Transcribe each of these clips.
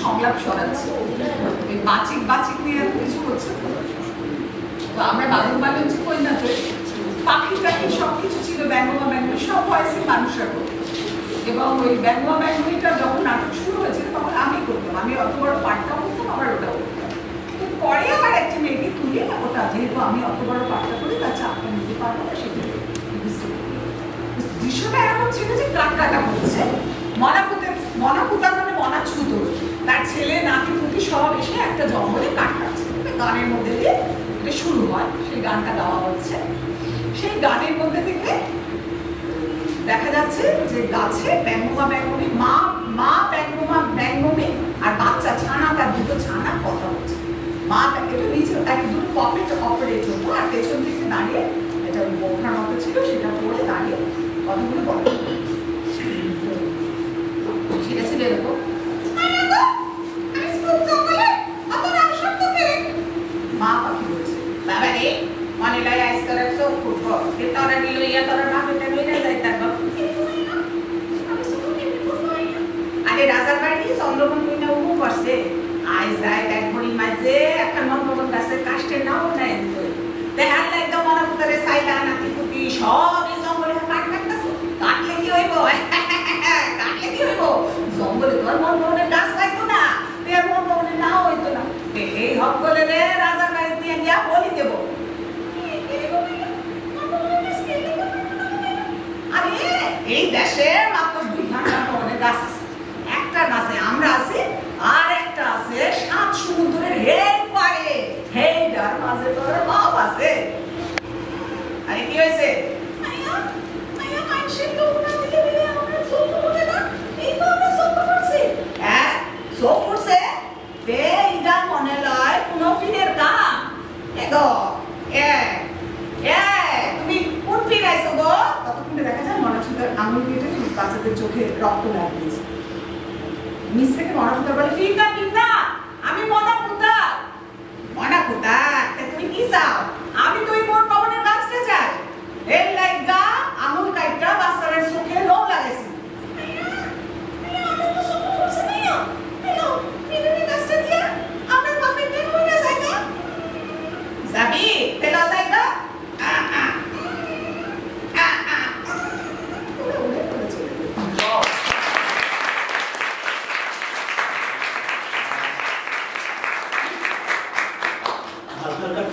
সংলাপ শোনাচ্ছে, বাচিক বাচিক নিয়ে এত কিছু হচ্ছে। তো আমরা বাদল বাদলজি কইনাতে পাখি টাখি সবকিছু ছিল, ব্যঙ্গমা ব্যঙ্গমী সব ভয়েসে মানুষরা করতো। এবং ওই ব্যঙ্গমা ব্যঙ্গমীটা যখন নাটক শুরু হয়েছিল তখন আমি করতাম, আমি অত বড় পাঠটা করতাম, আবার ওটাও করতাম। তো পরে আবার একটা মেয়েকে তুলে ওটা, যেহেতু আমি অত বড় পাঠটা করি তার চাপটা নিতে পারবো না, সেটা দৃশ্যটা এরকম ছিল যে কাটা হচ্ছে, মনাপুতা মানে মনাচ্যুত, তার ছেলে নাতি পুতি সব এসে একটা জঙ্গলে কাঠ কাটছে, গানের মধ্যে দিয়ে এটা শুরু হয়, সেই গানটা গাওয়া হচ্ছে। সেই গানের মধ্যে থেকে দেখা যাচ্ছে যে গাছে ব্যঙ্গমা ব্যঙ্গমী, মা ব্যঙ্গমা ব্যঙ্গমী আর বাচ্চা ছানা, তার দুটো ছানা কথা হচ্ছে। মা এটা নিচে এক দুটো পকেট অপারেট হতো, আর পেছন দিকে দাঁড়িয়ে এটা বোখার মতো ছিল, সেটা পরে দাঁড়িয়ে কথাগুলো বলে। সেটা ছিল এরকম, মা পাখি বলছে, বাবা রে মনে লাই আইস করার চোখ ফুটব, তোরা নিল ইয়া তোরা বাপেটা লইয়া যায় তার বাপ। আরে রাজার বাড়ি চন্দ্রমন কইনা উমু করছে, আইস রায় এক ভরি মাঝে একটা মনমোহন গাছের কাষ্টের নাও নাই দেখার লাগতো মনে করে সাইলা নাতি ফুটি সব এই জঙ্গলে কাঠ কাটতেছে। কাটলে কি হইব? কাটলে কি হইব? জঙ্গলে তো আর মনমোহনের গাছ লাগতো না, এর মনমোহনের নাও হইতো না। এই হক বলে রে রাজার বাড়ি দিয়ে গিয়া বলি দেব, আরে এই দেশে মাত্র 2 ঘন্টা মনে গাছ আছে, একটা গাছে আমরা আছি আর একটা আছে 7 সমুদ্রের হেই পারে, হেইটার মাঝে তোর বাপ আছে। আরে কি হয়েছে? মনে লয় কোনো ফিরের কাম। তুমি কোন ফির আইছো গো? ততক্ষণে দেখা যায় মনাচুতার আঙুল কেটে বাচ্চাদের চোখে রক্ত লাগিয়েছে। নিচ থেকে মনাপুতা বলে, ফিরনা ফিরনা, আমি মনাপুতা। মনাপুতা তুমি কি চাও? আমি তো ওই মোর পাবনের গাছটা চাই, এর লাইগা আঙুল কাইটা বাচ্চাদের চোখে লোক লাগাইছি। যাবি তেলা জায়গা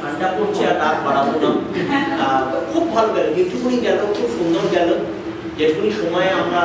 ঠান্ডা পড়ছে আর তার বাড়াবো না। খুব ভালো গেল, যেটুকুনি গেল খুব সুন্দর গেল, যেটুকুনি সময়ে আমরা